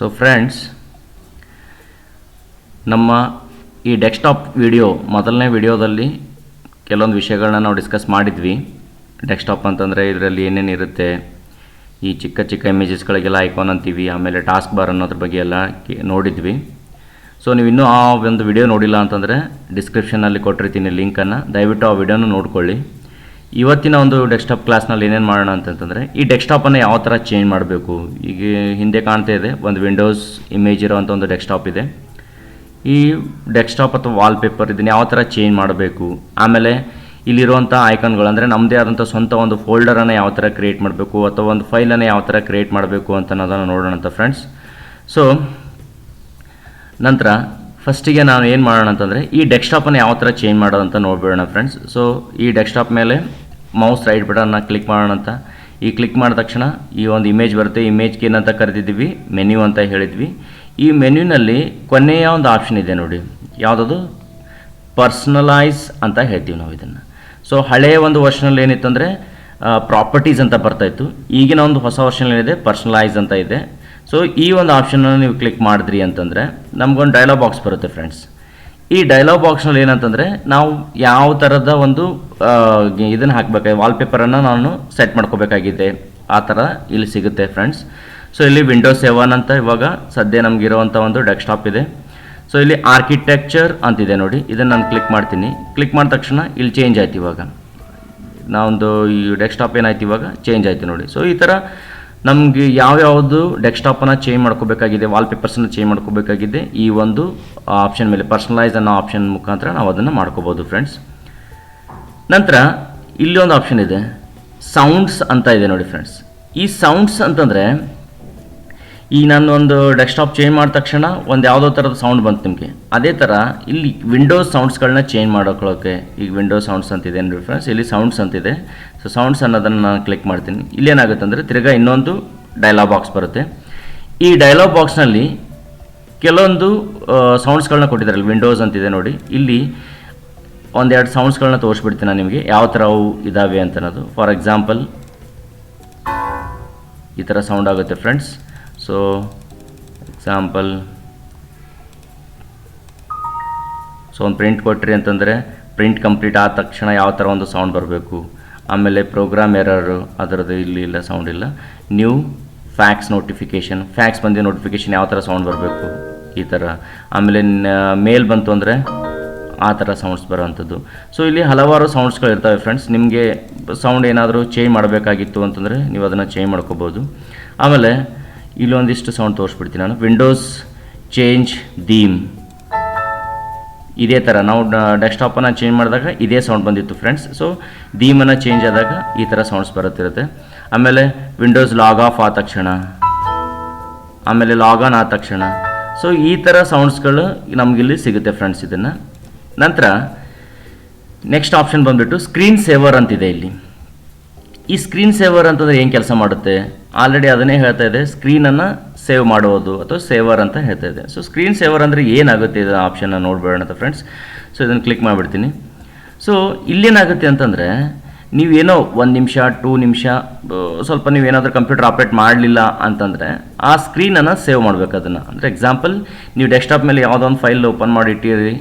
So friends, ನಮ್ಮ ಈ desktop video ಮೊದಲನೇ ವಿಡಿಯೋದಲ್ಲಿ ಕೆಲವೊಂದು ವಿಷಯಗಳನ್ನ ನಾವು ಡಿಸ್ಕಸ್ ಮಾಡಿದ್ವಿ. ಡೆಸ್ಕ್ಟಾಪ್ ಅಂತಂದರೆ ಇದರಲ್ಲಿ ಏನೇನು ಇರುತ್ತೆ, ಈ ಚಿಕ್ಕ ಚಿಕ್ಕ ಇಮೇಜಸ್ಗಳಿಗೆಲ್ಲ ಐಕಾನ್ ಅಂತೀವಿ, ಆಮೇಲೆ ಟಾಸ್ಕ್ ಬಾರ್ ಅನ್ನೋದ್ರ ಬಗ್ಗೆ ಎಲ್ಲ ನೋಡಿದ್ವಿ. ಸೊ ನೀವು ಇನ್ನೂ ಆ ಒಂದು ವಿಡಿಯೋ ನೋಡಿಲ್ಲ ಅಂತಂದರೆ ಡಿಸ್ಕ್ರಿಪ್ಷನಲ್ಲಿ ಕೊಟ್ಟಿರ್ತೀನಿ ಲಿಂಕನ್ನು, ದಯವಿಟ್ಟು ಆ ವಿಡಿಯೋನು ನೋಡ್ಕೊಳ್ಳಿ. ಇವತ್ತಿನ ಒಂದು ಡೆಸ್ಕ್ಟಾಪ್ ಕ್ಲಾಸ್ನಲ್ಲಿ ಏನೇನು ಮಾಡೋಣ ಅಂತಂತಂದರೆ, ಈ ಡೆಸ್ಕ್ಟಾಪನ್ನು ಯಾವ ಥರ ಚೇಂಜ್ ಮಾಡಬೇಕು. ಈಗ ಹಿಂದೆ ಕಾಣ್ತಾ ಇದೆ ಒಂದು ವಿಂಡೋಸ್ ಇಮೇಜ್ ಇರೋವಂಥ ಒಂದು ಡೆಸ್ಕ್ಟಾಪ್ ಇದೆ. ಈ ಡೆಸ್ಕ್ಟಾಪ್ ಅಥವಾ ವಾಲ್ಪೇಪರ್ ಇದನ್ನು ಯಾವ ಥರ ಚೇಂಜ್ ಮಾಡಬೇಕು, ಆಮೇಲೆ ಇಲ್ಲಿರುವಂಥ ಐಕಾನ್ಗಳು ಅಂದರೆ ನಮ್ಮದೇ ಆದಂಥ ಸ್ವಂತ ಒಂದು ಫೋಲ್ಡರನ್ನು ಯಾವ ಥರ ಕ್ರಿಯೇಟ್ ಮಾಡಬೇಕು ಅಥವಾ ಒಂದು ಫೈಲನ್ನು ಯಾವ ಥರ ಕ್ರಿಯೇಟ್ ಮಾಡಬೇಕು ಅಂತ ಅನ್ನೋದನ್ನು ನೋಡೋಣ ಅಂತ ಫ್ರೆಂಡ್ಸ್. ಸೊ ನಂತರ ಫಸ್ಟಿಗೆ ನಾನು ಏನು ಮಾಡೋಣ ಅಂತಂದರೆ, ಈ ಡೆಸ್ಕ್ಟಾಪನ್ನು ಯಾವ ಥರ ಚೇಂಜ್ ಮಾಡೋದು ಅಂತ ನೋಡ್ಬೇಡೋಣ ಫ್ರೆಂಡ್ಸ್. ಸೊ ಈ ಡೆಸ್ಕ್ಟಾಪ್ ಮೇಲೆ ಮೌಸ್ ರೈಟ್ ಬಟನ್ನ ಕ್ಲಿಕ್ ಮಾಡೋಣ ಅಂತ. ಈ ಕ್ಲಿಕ್ ಮಾಡಿದ ತಕ್ಷಣ ಈ ಒಂದು ಇಮೇಜ್ ಬರುತ್ತೆ. ಇಮೇಜ್ಗೆ ಏನಂತ ಕರೆದಿದ್ದೀವಿ, ಮೆನ್ಯೂ ಅಂತ ಹೇಳಿದ್ವಿ. ಈ ಮೆನ್ಯೂನಲ್ಲಿ ಕೊನೆಯ ಒಂದು ಆಪ್ಷನ್ ಇದೆ ನೋಡಿ, ಯಾವುದದು ಪರ್ಸ್ನಲೈಸ್ ಅಂತ ಹೇಳ್ತೀವಿ ನಾವು ಇದನ್ನು. ಸೊ ಹಳೆಯ ಒಂದು ವರ್ಷನಲ್ಲಿ ಏನಿತ್ತಂದರೆ ಪ್ರಾಪರ್ಟೀಸ್ ಅಂತ ಬರ್ತಾಯಿತ್ತು. ಈಗಿನ ಒಂದು ಹೊಸ ವರ್ಷನ್ ಏನಿದೆ ಪರ್ಸ್ನಲೈಸ್ ಅಂತ ಇದೆ. ಸೊ ಈ ಒಂದು ಆಪ್ಷನನ್ನು ನೀವು ಕ್ಲಿಕ್ ಮಾಡಿದ್ರಿ ಅಂತಂದರೆ ನಮಗೊಂದು ಡೈಲಾಗ್ ಬಾಕ್ಸ್ ಬರುತ್ತೆ ಫ್ರೆಂಡ್ಸ್. ಈ ಡೈಲಾಗ್ ಬಾಕ್ಸ್ನಲ್ಲಿ ಏನಂತಂದರೆ ನಾವು ಯಾವ ಥರದ ಒಂದು ಇದನ್ನು ಹಾಕಬೇಕಾಗಿದೆ, ವಾಲ್ಪೇಪರನ್ನು ನಾನು ಸೆಟ್ ಮಾಡ್ಕೋಬೇಕಾಗಿದೆ, ಆ ಥರ ಇಲ್ಲಿ ಸಿಗುತ್ತೆ ಫ್ರೆಂಡ್ಸ್. ಸೊ ಇಲ್ಲಿ ವಿಂಡೋಸ್ 7 ಅಂತ ಇವಾಗ ಸದ್ಯ ನಮಗಿರುವಂಥ ಒಂದು ಡೆಸ್ಕ್ಟಾಪ್ ಇದೆ. ಸೊ ಇಲ್ಲಿ ಆರ್ಕಿಟೆಕ್ಚರ್ ಅಂತಿದೆ ನೋಡಿ, ಇದನ್ನು ನಾನು ಕ್ಲಿಕ್ ಮಾಡ್ತೀನಿ. ಕ್ಲಿಕ್ ಮಾಡಿದ ತಕ್ಷಣ ಇಲ್ಲಿ ಚೇಂಜ್ ಆಯ್ತು. ಇವಾಗ ನಾವೊಂದು ಈ ಡೆಸ್ಕ್ಟಾಪ್ ಏನಾಯ್ತು ಇವಾಗ ಚೇಂಜ್ ಆಯಿತು ನೋಡಿ. ಸೊ ಈ ಥರ ನಮಗೆ ಯಾವ್ಯಾವುದು ಡೆಸ್ಕ್ಟಾಪನ್ನು ಚೇಂಜ್ ಮಾಡ್ಕೋಬೇಕಾಗಿದೆ, ವಾಲ್ಪೇಪರ್ಸನ್ನು ಚೇಂಜ್ ಮಾಡ್ಕೋಬೇಕಾಗಿದೆ, ಈ ಒಂದು ಆಪ್ಷನ್ ಮೇಲೆ ಪರ್ಸ್ನಲೈಸ್ ಅನ್ನೋ ಆಪ್ಷನ್ ಮುಖಾಂತರ ನಾವು ಅದನ್ನು ಮಾಡ್ಕೋಬೋದು ಫ್ರೆಂಡ್ಸ್. ನಂತರ ಇಲ್ಲಿ ಒಂದು ಆಪ್ಷನ್ ಇದೆ, ಸೌಂಡ್ಸ್ ಅಂತ ಇದೆ ನೋಡಿ ಫ್ರೆಂಡ್ಸ್. ಈ ಸೌಂಡ್ಸ್ ಅಂತಂದರೆ, ಈ ನಾನು ಒಂದು ಡೆಸ್ಕ್ಟಾಪ್ ಚೇಂಜ್ ಮಾಡಿದ ತಕ್ಷಣ ಒಂದು ಯಾವುದೋ ಥರದ ಸೌಂಡ್ ಬಂತು ನಿಮಗೆ, ಅದೇ ಥರ ಇಲ್ಲಿ ವಿಂಡೋಸ್ ಸೌಂಡ್ಸ್ಗಳನ್ನ ಚೇಂಜ್ ಮಾಡೋಕ್ಕೆ ಈಗ ವಿಂಡೋಸ್ ಸೌಂಡ್ಸ್ ಅಂತಿದೆ ನೋಡಿ ಫ್ರೆಂಡ್ಸ್. ಇಲ್ಲಿ ಸೌಂಡ್ಸ್ ಅಂತಿದೆ. ಸೊ ಸೌಂಡ್ಸ್ ಅನ್ನೋದನ್ನು ನಾನು ಕ್ಲಿಕ್ ಮಾಡ್ತೀನಿ. ಇಲ್ಲೇನಾಗುತ್ತೆ ಅಂದರೆ ತಿರ್ಗಾ ಇನ್ನೊಂದು ಡೈಲಾಗ್ ಬಾಕ್ಸ್ ಬರುತ್ತೆ. ಈ ಡೈಲಾಗ್ ಬಾಕ್ಸ್ನಲ್ಲಿ ಕೆಲವೊಂದು ಸೌಂಡ್ಸ್ಗಳನ್ನ ಕೊಟ್ಟಿದ್ದಾರೆ. ವಿಂಡೋಸ್ ಅಂತಿದೆ ನೋಡಿ, ಇಲ್ಲಿ ಒಂದೆರಡು ಸೌಂಡ್ಸ್ಗಳನ್ನ ತೋರಿಸ್ಬಿಡ್ತೀನಿ ನಾನು ನಿಮಗೆ, ಯಾವ ಥರ ಅವು ಇದ್ದಾವೆ ಅಂತ ಅನ್ನೋದು. ಫಾರ್ ಎಕ್ಸಾಂಪಲ್ ಈ ಥರ ಸೌಂಡ್ ಆಗುತ್ತೆ ಫ್ರೆಂಡ್ಸ್. ಸೊ ಎಕ್ಸಾಂಪಲ್, ಸೊ ಒಂದು ಪ್ರಿಂಟ್ ಕೊಟ್ರಿ ಅಂತಂದರೆ ಪ್ರಿಂಟ್ ಕಂಪ್ಲೀಟ್ ಆದ ತಕ್ಷಣ ಯಾವ ಥರ ಒಂದು ಸೌಂಡ್ ಬರಬೇಕು. ಆಮೇಲೆ ಪ್ರೋಗ್ರಾಮ್ ಎರರು, ಅದರದ್ದು ಇಲ್ಲಿ ಇಲ್ಲ, ಸೌಂಡ್ ಇಲ್ಲ. ನ್ಯೂ ಫ್ಯಾಕ್ಸ್ ನೋಟಿಫಿಕೇಷನ್, ಫ್ಯಾಕ್ಸ್ ಬಂದಿದ್ದ ನೋಟಿಫಿಕೇಷನ್ ಯಾವ ಥರ ಸೌಂಡ್ ಬರಬೇಕು, ಈ ಥರ. ಆಮೇಲೆ ಮೇಲ್ ಬಂತು ಅಂದರೆ ಆ ಥರ ಸೌಂಡ್ಸ್ ಬರೋವಂಥದ್ದು. ಸೊ ಇಲ್ಲಿ ಹಲವಾರು ಸೌಂಡ್ಸ್ಗಳು ಇರ್ತವೆ ಫ್ರೆಂಡ್ಸ್. ನಿಮಗೆ ಸೌಂಡ್ ಏನಾದರೂ ಚೇಂಜ್ ಮಾಡಬೇಕಾಗಿತ್ತು ಅಂತಂದರೆ ನೀವು ಅದನ್ನು ಚೇಂಜ್ ಮಾಡ್ಕೋಬೋದು. ಆಮೇಲೆ ಇಲ್ಲೊಂದಿಷ್ಟು ಸೌಂಡ್ ತೋರಿಸ್ಬಿಡ್ತೀನಿ ನಾನು. ವಿಂಡೋಸ್ ಚೇಂಜ್ ದೀಮ್, ಇದೇ ಥರ ನಾವು ಡೆಸ್ಕ್ಟಾಪನ್ನು ಚೇಂಜ್ ಮಾಡಿದಾಗ ಇದೇ ಸೌಂಡ್ ಬಂದಿತ್ತು ಫ್ರೆಂಡ್ಸ್. ಸೊ ದೀಮನ್ನು ಚೇಂಜ್ ಆದಾಗ ಈ ಥರ ಸೌಂಡ್ಸ್ ಬರುತ್ತಿರುತ್ತೆ. ಆಮೇಲೆ ವಿಂಡೋಸ್ ಲಾಗ್ ಆಫ್ ಆದ ತಕ್ಷಣ, ಆಮೇಲೆ ಲಾಗ್ ಆನ್ ಆದ ತಕ್ಷಣ, ಸೊ ಈ ಥರ ಸೌಂಡ್ಸ್ಗಳು ನಮಗಿಲ್ಲಿ ಸಿಗುತ್ತೆ ಫ್ರೆಂಡ್ಸ್. ಇದನ್ನು ನಂತರ ನೆಕ್ಸ್ಟ್ ಆಪ್ಷನ್ ಬಂದುಬಿಟ್ಟು ಸ್ಕ್ರೀನ್ ಸೇವರ್ ಅಂತಿದೆ ಇಲ್ಲಿ. ಈ ಸ್ಕ್ರೀನ್ ಸೇವರ್ ಅಂತಂದರೆ ಏನು ಕೆಲಸ ಮಾಡುತ್ತೆ, ಆಲ್ರೆಡಿ ಅದನ್ನೇ ಹೇಳ್ತಾ ಇದೆ, ಸ್ಕ್ರೀನನ್ನು ಸೇವ್ ಮಾಡುವುದು ಅಥವಾ ಸೇವರ್ ಅಂತ ಹೇಳ್ತಾ ಇದೆ. ಸೊ ಸ್ಕ್ರೀನ್ ಸೇವರ್ ಅಂದರೆ ಏನಾಗುತ್ತೆ ಇದು ಆಪ್ಷನ್ನ ನೋಡ್ಬೇಡ ಅಂತ ಫ್ರೆಂಡ್ಸ್. ಸೊ ಇದನ್ನು ಕ್ಲಿಕ್ ಮಾಡಿಬಿಡ್ತೀನಿ. ಸೊ ಇಲ್ಲೇನಾಗುತ್ತೆ ಅಂತಂದರೆ, ನೀವೇನೋ 1 ನಿಮಿಷ 2 ನಿಮಿಷ ಸ್ವಲ್ಪ ನೀವೇನಾದರೂ ಕಂಪ್ಯೂಟರ್ ಆಪ್ರೇಟ್ ಮಾಡಲಿಲ್ಲ ಅಂತಂದರೆ ಆ ಸ್ಕ್ರೀನನ್ನು ಸೇವ್ ಮಾಡಬೇಕು. ಅದನ್ನು ಅಂದರೆ ಎಕ್ಸಾಂಪಲ್, ನೀವು ಡೆಸ್ಕ್ಟಾಪ್ ಮೇಲೆ ಯಾವುದೋ ಒಂದು ಫೈಲ್ ಓಪನ್ ಮಾಡಿ ಇಟ್ಟಿರಿ,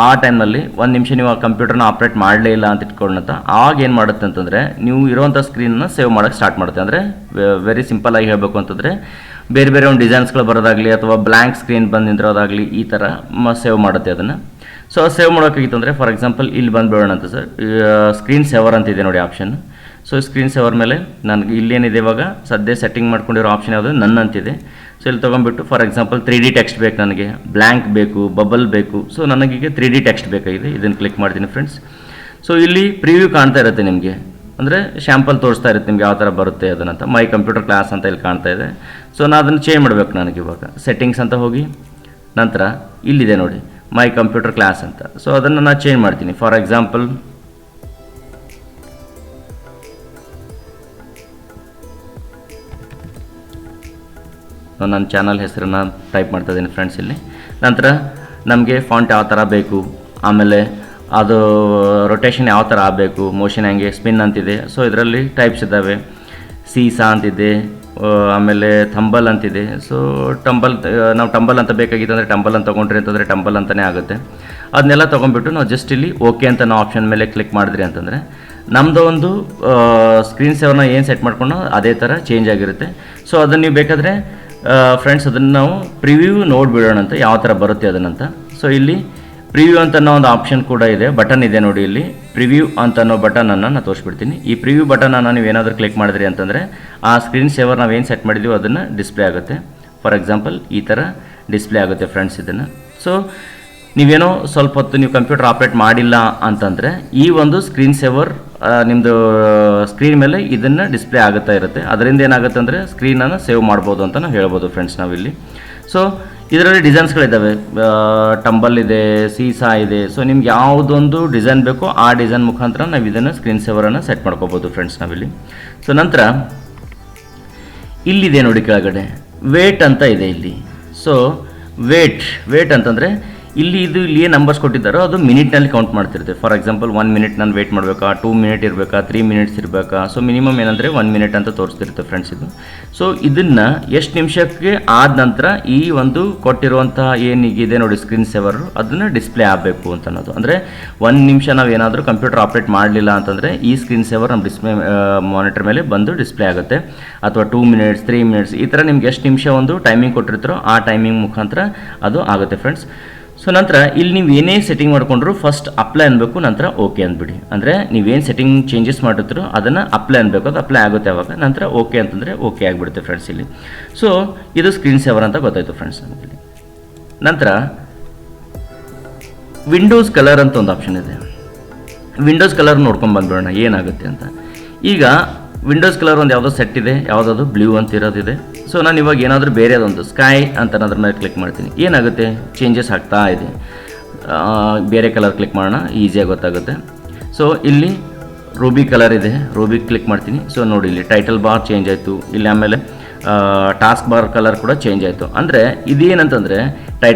ಆ ಟೈಮಲ್ಲಿ 1 ನಿಮಿಷ ನೀವು ಆ ಕಂಪ್ಯೂಟರ್ನ ಆಪ್ರೇಟ್ ಮಾಡಲೇ ಇಲ್ಲ ಅಂತ ಇಟ್ಕೊಳ್ಳೋಂಥ, ಆಗ ಏನು ಮಾಡುತ್ತೆ ಅಂತಂದರೆ ನೀವು ಇರುವಂಥ ಸ್ಕ್ರೀನನ್ನು ಸೇವ್ ಮಾಡೋಕ್ಕೆ ಸ್ಟಾರ್ಟ್ ಮಾಡುತ್ತೆ. ಅಂದರೆ ವೆರಿ ಸಿಂಪಲ್ಲಾಗಿ ಹೇಳಬೇಕು ಅಂತಂದರೆ, ಬೇರೆ ಬೇರೆ ಒಂದು ಡಿಸೈನ್ಸ್ಗಳು ಬರೋದಾಗಲಿ ಅಥವಾ ಬ್ಲ್ಯಾಂಕ್ ಸ್ಕ್ರೀನ್ ಬಂದು ನಿಂತಿರೋದಾಗಲಿ ಈ ಥರ ಸೇವ್ ಮಾಡುತ್ತೆ ಅದನ್ನು. ಸೊ ಸೇವ್ ಮಾಡೋಕ್ಕಾಗಿತ್ತು ಅಂದರೆ ಫಾರ್ ಎಕ್ಸಾಂಪಲ್ ಇಲ್ಲಿ ಬಂದುಬಿಡೋಣ ಅಂತ ಸರ್, ಸ್ಕ್ರೀನ್ ಸೇವರ್ ಅಂತಿದೆ ನೋಡಿ ಆಪ್ಷನ್. ಸೊ ಸ್ಕ್ರೀನ್ ಸೇವರ್ ಮೇಲೆ ನನಗೆ ಇಲ್ಲೇನಿದೆ ಇವಾಗ ಸದ್ಯ ಸೆಟ್ಟಿಂಗ್ ಮಾಡ್ಕೊಂಡಿರೋ ಆಪ್ಷನ್ ಯಾವುದು, ನನ್ನ ಅಂತಿದೆ. ಸೊ ಇಲ್ಲಿ ತೊಗೊಂಡ್ಬಿಟ್ಟು ಫಾರ್ ಎಕ್ಸಾಂಪಲ್ 3D ಟೆಕ್ಸ್ಟ್ ಬೇಕು ನನಗೆ, ಬ್ಲ್ಯಾಂಕ್ ಬೇಕು, ಬಬಲ್ ಬೇಕು. ಸೊ ನನಗೀಗ 3D ಟೆಕ್ಸ್ಟ್ ಬೇಕಾಗಿದೆ. ಇದನ್ನು ಕ್ಲಿಕ್ ಮಾಡ್ತೀನಿ ಫ್ರೆಂಡ್ಸ್. ಸೊ ಇಲ್ಲಿ ಪ್ರಿವ್ಯೂ ಕಾಣ್ತಾ ಇರುತ್ತೆ ನಿಮಗೆ, ಅಂದರೆ ಶ್ಯಾಂಪಲ್ ತೋರಿಸ್ತಾ ಇರುತ್ತೆ ನಿಮ್ಗೆ ಯಾವ ಥರ ಬರುತ್ತೆ ಅದನ್ನಂತ. ಮೈ ಕಂಪ್ಯೂಟರ್ ಕ್ಲಾಸ್ ಅಂತ ಇಲ್ಲಿ ಕಾಣ್ತಾ ಇದೆ. ಸೊ ನಾನು ಅದನ್ನು ಚೇಂಜ್ ಮಾಡಬೇಕು. ನನಗೆ ಇವಾಗ ಸೆಟ್ಟಿಂಗ್ಸ್ ಅಂತ ಹೋಗಿ ನಂತರ ಇಲ್ಲಿದೆ ನೋಡಿ ಮೈ ಕಂಪ್ಯೂಟರ್ ಕ್ಲಾಸ್ ಅಂತ. ಸೊ ಅದನ್ನು ನಾನು ಚೇಂಜ್ ಮಾಡ್ತೀನಿ. ಫಾರ್ ಎಕ್ಸಾಂಪಲ್ ನನ್ನ ಚಾನಲ್ ಹೆಸರನ್ನು ಟೈಪ್ ಮಾಡ್ತಾ ಇದ್ದೀನಿ ಫ್ರೆಂಡ್ಸ್ ಇಲ್ಲಿ. ನಂತರ ನಮಗೆ ಫಾಂಟ್ ಯಾವ ಥರ ಬೇಕು, ಆಮೇಲೆ ಅದು ರೊಟೇಷನ್ ಯಾವ ಥರ ಆಗಬೇಕು, ಮೋಷನ್ ಹೆಂಗೆ, ಸ್ಪಿನ್ ಅಂತಿದೆ. ಸೊ ಇದರಲ್ಲಿ ಟೈಪ್ಸ್ ಇದ್ದಾವೆ. ಸೀಸಾ ಅಂತಿದೆ, ಆಮೇಲೆ ಥಂಬಲ್ ಅಂತಿದೆ. ಸೊ ನಾವು ಟಂಬಲ್ ಅಂತ ಬೇಕಾಗಿತ್ತು ಅಂದರೆ ಟಂಬಲ್ ಅಂತ ತೊಗೊಂಡ್ರಿ ಅಂತಂದರೆ ಟಂಬಲ್ ಅಂತಲೇ ಆಗುತ್ತೆ. ಅದನ್ನೆಲ್ಲ ತೊಗೊಂಡ್ಬಿಟ್ಟು ನಾವು ಜಸ್ಟ್ ಇಲ್ಲಿ ಓಕೆ ಅಂತ ನಾವು ಆಪ್ಷನ್ ಮೇಲೆ ಕ್ಲಿಕ್ ಮಾಡಿದ್ರಿ ಅಂತಂದರೆ ನಮ್ಮದು ಒಂದು ಸ್ಕ್ರೀನ್ ಸೇವರ್ನ ಏನು ಸೆಟ್ ಮಾಡ್ಕೊಂಡು ಅದೇ ಥರ ಚೇಂಜ್ ಆಗಿರುತ್ತೆ. ಸೊ ಅದನ್ನು ನೀವು ಬೇಕಾದರೆ ಫ್ರೆಂಡ್ಸ್ ಅದನ್ನು ನಾವು ಪ್ರಿವ್ಯೂ ನೋಡಿಬಿಡೋಣ ಅಂತ ಯಾವ ಥರ ಬರುತ್ತೆ ಅದನ್ನಂತ. ಸೊ ಇಲ್ಲಿ ಪ್ರಿವ್ಯೂ ಅಂತ ಅನ್ನೋ ಒಂದು ಆಪ್ಷನ್ ಕೂಡ ಇದೆ, ಬಟನ್ ಇದೆ ನೋಡಿ. ಇಲ್ಲಿ ಪ್ರಿವ್ಯೂ ಅಂತ ಅನ್ನೋ ಬಟನನ್ನು ನಾನು ತೋರಿಸ್ಬಿಡ್ತೀನಿ. ಈ ಪ್ರಿವ್ಯೂ ಬಟನನ್ನು ನೀವು ಏನಾದರೂ ಕ್ಲಿಕ್ ಮಾಡಿದ್ರಿ ಅಂತಂದರೆ ಆ ಸ್ಕ್ರೀನ್ ಸೇವರ್ ನಾವು ಏನು ಸೆಟ್ ಮಾಡಿದ್ದೀವೋ ಅದನ್ನು ಡಿಸ್ಪ್ಲೇ ಆಗುತ್ತೆ. ಫಾರ್ ಎಕ್ಸಾಂಪಲ್ ಈ ಥರ ಡಿಸ್ಪ್ಲೇ ಆಗುತ್ತೆ ಫ್ರೆಂಡ್ಸ್ ಇದನ್ನು. ಸೊ ನೀವೇನೋ ಸ್ವಲ್ಪ ಹೊತ್ತು ನೀವು ಕಂಪ್ಯೂಟರ್ ಆಪ್ರೇಟ್ ಮಾಡಿಲ್ಲ ಅಂತಂದರೆ ಈ ಒಂದು ಸ್ಕ್ರೀನ್ ಸೇವರ್ ನಿಮ್ಮದು ಸ್ಕ್ರೀನ್ ಮೇಲೆ ಇದನ್ನು ಡಿಸ್ಪ್ಲೇ ಆಗುತ್ತಾ ಇರುತ್ತೆ. ಅದರಿಂದ ಏನಾಗುತ್ತೆ ಅಂದರೆ ಸ್ಕ್ರೀನನ್ನು ಸೇವ್ ಮಾಡ್ಬೋದು ಅಂತ ನಾವು ಹೇಳ್ಬೋದು ಫ್ರೆಂಡ್ಸ್ ನಾವಿಲ್ಲಿ. ಸೊ ಇದರಲ್ಲಿ ಡಿಸೈನ್ಸ್ಗಳಿದ್ದಾವೆ, ಟಂಬಲ್ ಇದೆ, ಸೀಸಾ ಇದೆ. ಸೊ ನಿಮ್ಗೆ ಯಾವುದೊಂದು ಡಿಸೈನ್ ಬೇಕೋ ಆ ಡಿಸೈನ್ ಮುಖಾಂತರ ನಾವು ಇದನ್ನು ಸ್ಕ್ರೀನ್ ಸೇವರನ್ನು ಸೆಟ್ ಮಾಡ್ಕೋಬೋದು ಫ್ರೆಂಡ್ಸ್ ನಾವಿಲ್ಲಿ. ಸೊ ನಂತರ ಇಲ್ಲಿದೆ ನೋಡಿ ಕೆಳಗಡೆ ವೇಟ್ ಅಂತ ಇದೆ ಇಲ್ಲಿ. ಸೊ ವೇಟ್ ಅಂತಂದರೆ ಇಲ್ಲಿ ಏನು ನಂಬರ್ಸ್ ಕೊಟ್ಟಿದ್ದಾರೋ ಅದು ಮಿನಿಟ್ನಲ್ಲಿ ಕೌಂಟ್ ಮಾಡ್ತಿರುತ್ತೆ. ಫಾರ್ ಎಕ್ಸಾಂಪಲ್ 1 ಮಿನಿಟ್ ನಾನು ವೇಟ್ ಮಾಡಬೇಕಾ, 2 ಮಿನಿಟ್ ಇರಬೇಕಾ, 3 ಮಿನಿಟ್ಸ್ ಇರಬೇಕಾ. ಸೊ ಮಿನಿಮಮ್ ಏನಂದರೆ 1 ಮಿನಿಟ್ ಅಂತ ತೋರಿಸ್ತಿರುತ್ತೆ ಫ್ರೆಂಡ್ಸ್ ಇದು. ಸೊ ಇದನ್ನು ಎಷ್ಟು ನಿಮಿಷಕ್ಕೆ ಆದ ನಂತರ ಈ ಒಂದು ಕೊಟ್ಟಿರುವಂತಹ ಏನಿಗಿದೆ ನೋಡಿ ಸ್ಕ್ರೀನ್ ಸೇವರು ಅದನ್ನು ಡಿಸ್ಪ್ಲೇ ಆಗಬೇಕು ಅಂತ ಅನ್ನೋದು. ಅಂದರೆ 1 ನಿಮಿಷ ನಾವು ಏನಾದರೂ ಕಂಪ್ಯೂಟರ್ ಆಪ್ರೇಟ್ ಮಾಡಲಿಲ್ಲ ಅಂತಂದರೆ ಈ ಸ್ಕ್ರೀನ್ ಸೇವರ್ ನಮ್ಮ ಡಿಸ್ಪ್ಲೇ ಮಾನಿಟರ್ ಮೇಲೆ ಬಂದು ಡಿಸ್ಪ್ಲೇ ಆಗುತ್ತೆ. ಅಥವಾ 2 ಮಿನಿಟ್ಸ್ 3 ಮಿನಿಟ್ಸ್ ಈ ಥರ ನಿಮ್ಗೆ ಎಷ್ಟು ನಿಮಿಷ ಒಂದು ಟೈಮಿಂಗ್ ಕೊಟ್ಟಿರ್ತಾರೋ ಆ ಟೈಮಿಂಗ್ ಮುಖಾಂತರ ಅದು ಆಗುತ್ತೆ ಫ್ರೆಂಡ್ಸ್. ಸೊ ನಂತರ ಇಲ್ಲಿ ನೀವು ಏನೇ ಸೆಟ್ಟಿಂಗ್ ಮಾಡಿಕೊಂಡ್ರು ಫಸ್ಟ್ ಅಪ್ಲೈ ಅನ್ಬೇಕು, ನಂತರ ಓಕೆ ಅಂದ್ಬಿಡಿ. ಅಂದರೆ ನೀವೇನು ಸೆಟ್ಟಿಂಗ್ ಚೇಂಜಸ್ ಮಾಡಿರ್ತೀರೋ ಅದನ್ನು ಅಪ್ಲೈ ಅನ್ಬೇಕು, ಅದು ಅಪ್ಲೈ ಆಗುತ್ತೆ ಅವಾಗ. ನಂತರ ಓಕೆ ಅಂತಂದರೆ ಓಕೆ ಆಗಿಬಿಡುತ್ತೆ ಫ್ರೆಂಡ್ಸ್ ಇಲ್ಲಿ. ಸೊ ಇದು ಸ್ಕ್ರೀನ್ ಸೇವರ್ ಅಂತ ಗೊತ್ತಾಯಿತು ಫ್ರೆಂಡ್ಸ್ ನಮಗೆ. ನಂತರ ವಿಂಡೋಸ್ ಕಲರ್ ಅಂತ ಒಂದು ಆಪ್ಷನ್ ಇದೆ. ವಿಂಡೋಸ್ ಕಲರ್ ನೋಡ್ಕೊಂಡು ಬಂದ್ಬಿಡೋಣ ಏನಾಗುತ್ತೆ ಅಂತ. ಈಗ ವಿಂಡೋಸ್ ಕಲರ್ ಒಂದು ಯಾವುದೋ ಸೆಟ್ ಇದೆ, ಯಾವುದಾದ್ರು ಬ್ಲೂ ಅಂತ ಇರೋದಿದೆ. ಸೊ ನಾನು ಇವಾಗ ಏನಾದರೂ ಬೇರೆದೊಂದು ಸ್ಕೈ ಅಂತ ಅದ್ರ ಮೇಲೆ ಕ್ಲಿಕ್ ಮಾಡ್ತೀನಿ. ಏನಾಗುತ್ತೆ ಚೇಂಜಸ್ ಆಗ್ತಾ ಇದೆ. ಬೇರೆ ಕಲರ್ ಕ್ಲಿಕ್ ಮಾಡೋಣ, ಈಸಿಯಾಗಿ ಗೊತ್ತಾಗುತ್ತೆ. ಸೊ ಇಲ್ಲಿ ರೂಬಿ ಕಲರ್ ಇದೆ, ರೂಬಿ ಕ್ಲಿಕ್ ಮಾಡ್ತೀನಿ. ಸೊ ನೋಡಿ ಇಲ್ಲಿ ಟೈಟಲ್ ಬಾರ್ ಚೇಂಜ್ ಆಯಿತು. ಇಲ್ಲಿ ಆಮೇಲೆ ಟಾಸ್ಕ್ ಬಾರ್ ಕಲರ್ ಕೂಡ ಚೇಂಜ್ ಆಯಿತು. ಅಂದರೆ ಇದೇನಂತಂದರೆ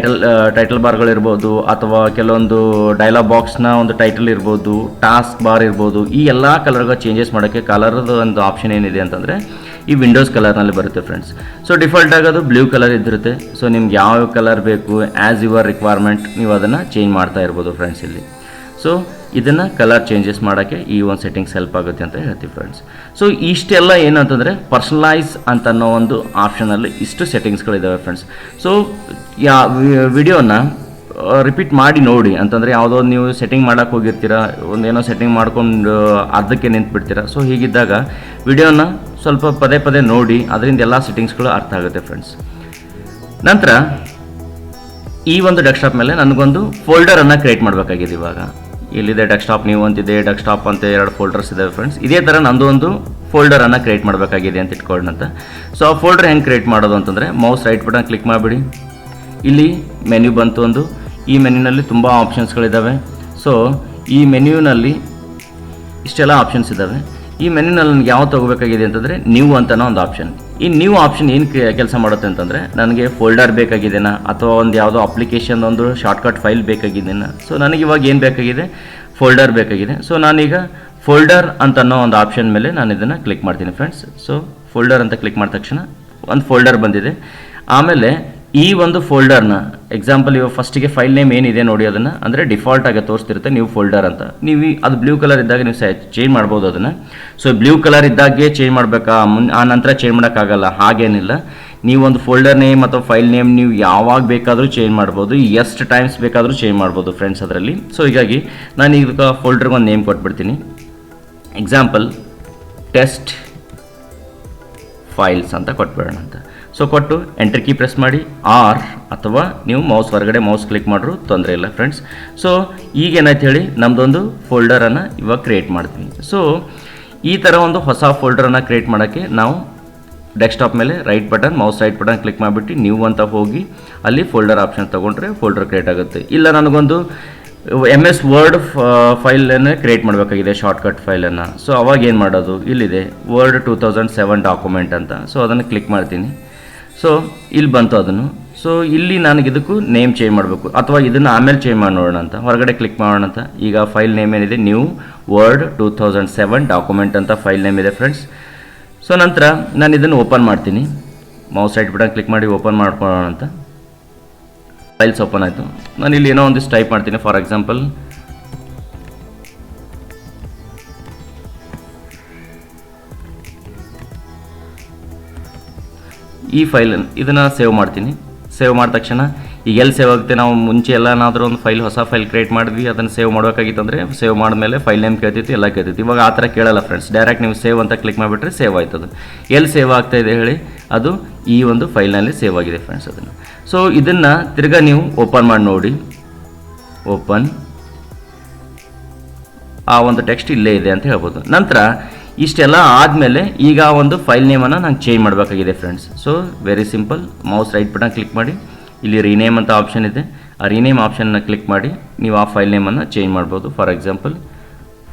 ಟೈಟಲ್ ಬಾರ್ಗಳಿರ್ಬೋದು ಅಥವಾ ಕೆಲವೊಂದು ಡೈಲಾಗ್ ಬಾಕ್ಸ್ನ ಒಂದು ಟೈಟಲ್ ಇರ್ಬೋದು, ಟಾಸ್ಕ್ ಬಾರ್ ಇರ್ಬೋದು, ಈ ಎಲ್ಲ ಕಲರ್ಗೆ ಚೇಂಜಸ್ ಮಾಡೋಕ್ಕೆ ಕಲರ್ದು ಒಂದು ಆಪ್ಷನ್ ಏನಿದೆ ಅಂತಂದರೆ ಈ ವಿಂಡೋಸ್ ಕಲರ್ನಲ್ಲಿ ಬರುತ್ತೆ ಫ್ರೆಂಡ್ಸ್. ಸೊ ಡಿಫಾಲ್ಟ್ ಆಗೋದು ಬ್ಲೂ ಕಲರ್ ಇದ್ದಿರುತ್ತೆ. ಸೊ ನಿಮ್ಗೆ ಯಾವ ಕಲರ್ ಬೇಕು ಆ್ಯಸ್ ಯುವರ್ ರಿಕ್ವೈರ್ಮೆಂಟ್ ನೀವು ಅದನ್ನು ಚೇಂಜ್ ಮಾಡ್ತಾ ಇರ್ಬೋದು ಫ್ರೆಂಡ್ಸ್ ಇಲ್ಲಿ. ಸೊ ಇದನ್ನು ಕಲರ್ ಚೇಂಜಸ್ ಮಾಡೋಕ್ಕೆ ಈ ಒಂದು ಸೆಟ್ಟಿಂಗ್ಸ್ ಹೆಲ್ಪ್ ಆಗುತ್ತೆ ಅಂತ ಹೇಳ್ತೀವಿ ಫ್ರೆಂಡ್ಸ್. ಸೊ ಇಷ್ಟೆಲ್ಲ ಏನಂತಂದರೆ ಪರ್ಸನಲೈಸ್ ಅಂತ ಅನ್ನೋ ಒಂದು ಆಪ್ಷನಲ್ಲಿ ಇಷ್ಟು ಸೆಟ್ಟಿಂಗ್ಸ್ಗಳಿದ್ದಾವೆ ಫ್ರೆಂಡ್ಸ್. ಸೊ ವಿಡಿಯೋನ ರಿಪೀಟ್ ಮಾಡಿ ನೋಡಿ ಅಂತಂದರೆ ಯಾವುದೋ ನೀವು ಸೆಟ್ಟಿಂಗ್ ಮಾಡೋಕ್ಕೆ ಹೋಗಿರ್ತೀರ, ಒಂದೇನೋ ಸೆಟ್ಟಿಂಗ್ ಮಾಡ್ಕೊಂಡು ಅರ್ಧಕ್ಕೆ ನಿಂತ್ಬಿಡ್ತೀರ. ಸೊ ಹೀಗಿದ್ದಾಗ ವಿಡಿಯೋನ ಸ್ವಲ್ಪ ಪದೇ ಪದೇ ನೋಡಿ, ಅದರಿಂದ ಎಲ್ಲ ಸೆಟ್ಟಿಂಗ್ಸ್ಗಳು ಅರ್ಥ ಆಗುತ್ತೆ ಫ್ರೆಂಡ್ಸ್. ನಂತರ ಈ ಒಂದು ಡೆಸ್ಕ್ಟಾಪ್ ಮೇಲೆ ನನಗೊಂದು ಫೋಲ್ಡರನ್ನು ಕ್ರಿಯೇಟ್ ಮಾಡಬೇಕಾಗಿದೆ. ಇವಾಗ ಇಲ್ಲಿದೆ ಡೆಸ್ಕ್ಟಾಪ್ ನ್ಯೂ ಅಂತಿದೆ, ಡೆಸ್ಕ್ಟಾಪ್ ಅಂತ 2 ಫೋಲ್ಡರ್ಸ್ ಇದ್ದಾವೆ ಫ್ರೆಂಡ್ಸ್. ಇದೇ ಥರ ನಂದು ಒಂದು ಫೋಲ್ಡರನ್ನು ಕ್ರಿಯೇಟ್ ಮಾಡಬೇಕಾಗಿದೆ ಅಂತ ಇಟ್ಕೊಳ್ಳೋಣಂತ. ಸೊ ಆ ಫೋಲ್ಡರ್ ಹೆಂಗೆ ಕ್ರಿಯೇಟ್ ಮಾಡೋದು ಅಂತಂದರೆ ಮೌಸ್ ರೈಟ್ ಬಟನ್ ಕ್ಲಿಕ್ ಮಾಡಿಬಿಡಿ. ಇಲ್ಲಿ ಮೆನ್ಯೂ ಬಂತು ಒಂದು. ಈ ಮೆನ್ಯೂನಲ್ಲಿ ತುಂಬ ಆಪ್ಷನ್ಸ್ಗಳಿದ್ದಾವೆ. ಸೊ ಈ ಮೆನ್ಯೂನಲ್ಲಿ ಇಷ್ಟೆಲ್ಲ ಆಪ್ಷನ್ಸ್ ಇದ್ದಾವೆ. ಈ ಮೆನ್ಯೂನಲ್ಲಿ ನನಗೆ ಯಾವ ತೊಗೋಬೇಕಾಗಿದೆ ಅಂತಂದರೆ ನ್ಯೂ ಅಂತನೋ ಒಂದು ಆಪ್ಷನ್. ಈ ನ್ಯೂ ಆಪ್ಷನ್ ಏನು ಕೆಲಸ ಮಾಡುತ್ತೆ ಅಂತಂದರೆ ನನಗೆ ಫೋಲ್ಡರ್ ಬೇಕಾಗಿದೆನಾ ಅಥವಾ ಒಂದು ಯಾವುದೋ ಅಪ್ಲಿಕೇಶನ್ ಒಂದು ಶಾರ್ಟ್ಕಟ್ ಫೈಲ್ ಬೇಕಾಗಿದೆನಾ. ಸೊ ನನಗೆ ಇವಾಗ ಏನು ಬೇಕಾಗಿದೆ ಫೋಲ್ಡರ್ ಬೇಕಾಗಿದೆ. ಸೊ ನಾನೀಗ ಫೋಲ್ಡರ್ ಅಂತನೋ ಒಂದು ಆಪ್ಷನ್ ಮೇಲೆ ನಾನು ಇದನ್ನು ಕ್ಲಿಕ್ ಮಾಡ್ತೀನಿ ಫ್ರೆಂಡ್ಸ್. ಸೊ ಫೋಲ್ಡರ್ ಅಂತ ಕ್ಲಿಕ್ ಮಾಡಿದ ತಕ್ಷಣ ಒಂದು ಫೋಲ್ಡರ್ ಬಂದಿದೆ. ಆಮೇಲೆ ಈ ಒಂದು ಫೋಲ್ಡರ್ನ ಎಕ್ಸಾಂಪಲ್ ಇವಾಗ ಫಸ್ಟಿಗೆ ಫೈಲ್ ನೇಮ್ ಏನಿದೆ ನೋಡಿ ಅದನ್ನು, ಅಂದರೆ ಡಿಫಾಲ್ಟ್ ಆಗಿ ತೋರಿಸ್ತಿರುತ್ತೆ ನ್ಯೂ ಫೋಲ್ಡರ್ ಅಂತ. ನೀವು ಅದು ಬ್ಲೂ ಕಲರ್ ಇದ್ದಾಗ ನೀವು ಚೇಂಜ್ ಮಾಡ್ಬೋದು ಅದನ್ನು. ಸೊ ಬ್ಲೂ ಕಲರ್ ಇದ್ದಾಗೆ ಚೇಂಜ್ ಮಾಡಬೇಕಾ, ಆ ನಂತರ ಚೇಂಜ್ ಮಾಡೋಕ್ಕಾಗಲ್ಲ, ಹಾಗೇನಿಲ್ಲ. ನೀವು ಒಂದು ಫೋಲ್ಡರ್ ನೇಮ್ ಅಥವಾ ಫೈಲ್ ನೇಮ್ ನೀವು ಯಾವಾಗ ಬೇಕಾದರೂ ಚೇಂಜ್ ಮಾಡ್ಬೋದು, ಎಷ್ಟು ಟೈಮ್ಸ್ ಬೇಕಾದರೂ ಚೇಂಜ್ ಮಾಡ್ಬೋದು ಫ್ರೆಂಡ್ಸ್ ಅದರಲ್ಲಿ. ಸೊ ಹೀಗಾಗಿ ನಾನು ಈಗ ಫೋಲ್ಡರ್ಗೆ ಒಂದು ನೇಮ್ ಕೊಟ್ಬಿಡ್ತೀನಿ. ಎಕ್ಸಾಂಪಲ್ ಟೆಸ್ಟ್ ಫೈಲ್ಸ್ ಅಂತ ಕೊಟ್ಬಿಡೋಣ ಅಂತ. ಸೊ ಕೊಟ್ಟು ಎಂಟರ್ ಕೀ ಪ್ರೆಸ್ ಮಾಡಿ, ಆರ್ ಅಥವಾ ನೀವು ಮೌಸ್ ಹೊರಗಡೆ ಮೌಸ್ ಕ್ಲಿಕ್ ಮಾಡ್ರೂ ತೊಂದರೆ ಇಲ್ಲ ಫ್ರೆಂಡ್ಸ್. ಸೊ ಈಗೇನಾಯ್ತು ಹೇಳಿ ನಮ್ಮದೊಂದು ಫೋಲ್ಡರನ್ನು ಇವಾಗ ಕ್ರಿಯೇಟ್ ಮಾಡ್ತೀವಿ. ಸೊ ಈ ಥರ ಒಂದು ಹೊಸ ಫೋಲ್ಡರನ್ನು ಕ್ರಿಯೇಟ್ ಮಾಡೋಕ್ಕೆ ನಾವು ಡೆಸ್ಕ್ಟಾಪ್ ಮೇಲೆ ಮೌಸ್ ರೈಟ್ ಬಟನ್ ಕ್ಲಿಕ್ ಮಾಡಿಬಿಟ್ಟು ನ್ಯೂ ಅಂತ ಹೋಗಿ ಅಲ್ಲಿ ಫೋಲ್ಡರ್ ಆಪ್ಷನ್ ತೊಗೊಂಡ್ರೆ ಫೋಲ್ಡರ್ ಕ್ರಿಯೇಟ್ ಆಗುತ್ತೆ. ಇಲ್ಲ ನನಗೊಂದು MS ವರ್ಡ್ ಫೈಲನ್ನು ಕ್ರಿಯೇಟ್ ಮಾಡಬೇಕಾಗಿದೆ, ಶಾರ್ಟ್ಕಟ್ ಫೈಲನ್ನು. ಸೊ ಅವಾಗ ಏನು ಮಾಡೋದು, ಇಲ್ಲಿದೆ ವರ್ಡ್ 2007 ಡಾಕ್ಯುಮೆಂಟ್ ಅಂತ. ಸೊ ಅದನ್ನು ಕ್ಲಿಕ್ ಮಾಡ್ತೀನಿ. ಸೊ ಇಲ್ಲಿ ಬಂತು ಅದನ್ನು. ಸೊ ಇಲ್ಲಿ ನನಗೆ ಇದಕ್ಕೂ ನೇಮ್ ಚೇಂಜ್ ಮಾಡಬೇಕು ಅಥವಾ ಇದನ್ನು ಆಮೇಲೆ ಚೇಂಜ್ ಮಾಡಿ ನೋಡೋಣ ಅಂತ ಹೊರಗಡೆ ಕ್ಲಿಕ್ ಮಾಡೋಣ ಅಂತ. ಈಗ ಫೈಲ್ ನೇಮ್ ಏನಿದೆ ನ್ಯೂ ವರ್ಡ್ 2007 ಡಾಕ್ಯುಮೆಂಟ್ ಅಂತ ಫೈಲ್ ನೇಮ್ ಇದೆ ಫ್ರೆಂಡ್ಸ್. ಸೊ ಸೊ ನಂತರ ನಾನು ಇದನ್ನು ಓಪನ್ ಮಾಡ್ತೀನಿ. ಮೌಸ್ ರೈಟ್ ಬಟನ್ ಕ್ಲಿಕ್ ಮಾಡಿ ಓಪನ್ ಮಾಡ್ಕೊಳ್ಳೋಣ ಅಂತ. ಫೈಲ್ಸ್ ಓಪನ್ ಆಯಿತು. ನಾನು ಇಲ್ಲಿ ಏನೋ ಒಂದಿಷ್ಟು ಟೈಪ್ ಮಾಡ್ತೀನಿ. ಫಾರ್ ಎಕ್ಸಾಂಪಲ್ ಈ ಫೈಲ್ ಇದನ್ನು ಸೇವ್ ಮಾಡ್ತೀನಿ. ಸೇವ್ ಮಾಡಿದ ತಕ್ಷಣ ಈಗ ಎಲ್ಲಿ ಸೇವ್ ಆಗುತ್ತೆ, ನಾವು ಮುಂಚೆ ಎಲ್ಲನಾದರೂ ಒಂದು ಫೈಲ್ ಹೊಸ ಫೈಲ್ ಕ್ರಿಯೇಟ್ ಮಾಡಿದ್ವಿ, ಅದನ್ನು ಸೇವ್ ಮಾಡಬೇಕಾಗಿತ್ತು ಅಂದರೆ ಸೇವ್ ಮಾಡಿದ್ಮೇಲೆ ಫೈಲ್ ನೇಮ್ ಕೇಳ್ತಿತ್ತು, ಎಲ್ಲ ಕೇಳ್ತಿತ್ತು. ಇವಾಗ ಆ ಥರ ಕೇಳಲ್ಲ ಫ್ರೆಂಡ್ಸ್. ಡೈರೆಕ್ಟ್ ನೀವು ಸೇವ್ ಅಂತ ಕ್ಲಿಕ್ ಮಾಡಿಬಿಟ್ರೆ ಸೇವ್ ಆಯ್ತದು. ಎಲ್ಲಿ ಸೇವ್ ಆಗ್ತಾ ಇದೆ ಹೇಳಿ, ಅದು ಈ ಒಂದು ಫೈಲ್ನಲ್ಲಿ ಸೇವ್ ಆಗಿದೆ ಫ್ರೆಂಡ್ಸ್. ಅದನ್ನು ಸೊ ಇದನ್ನು ತಿರ್ಗಾ ನೀವು ಓಪನ್ ಮಾಡಿ ನೋಡಿ. ಓಪನ್, ಆ ಒಂದು ಟೆಕ್ಸ್ಟ್ ಇಲ್ಲೇ ಇದೆ ಅಂತ ಹೇಳ್ಬೋದು. ನಂತರ ಇಷ್ಟೆಲ್ಲ ಆದಮೇಲೆ ಈಗ ಒಂದು ಫೈಲ್ ನೇಮನ್ನು ನಾನು ಚೇಂಜ್ ಮಾಡಬೇಕಾಗಿದೆ friends. So very simple, mouse right button click ಮಾಡಿ, ಇಲ್ಲಿ ರೀನೇಮ್ ಅಂತ ಆಪ್ಷನ್ ಇದೆ, ಆ ರೀನೇಮ್ ಆಪ್ಷನ್ನ ಕ್ಲಿಕ್ ಮಾಡಿ ನೀವು ಆ ಫೈಲ್ ನೇಮನ್ನು ಚೇಂಜ್ ಮಾಡ್ಬೋದು. ಫಾರ್ ಎಕ್ಸಾಂಪಲ್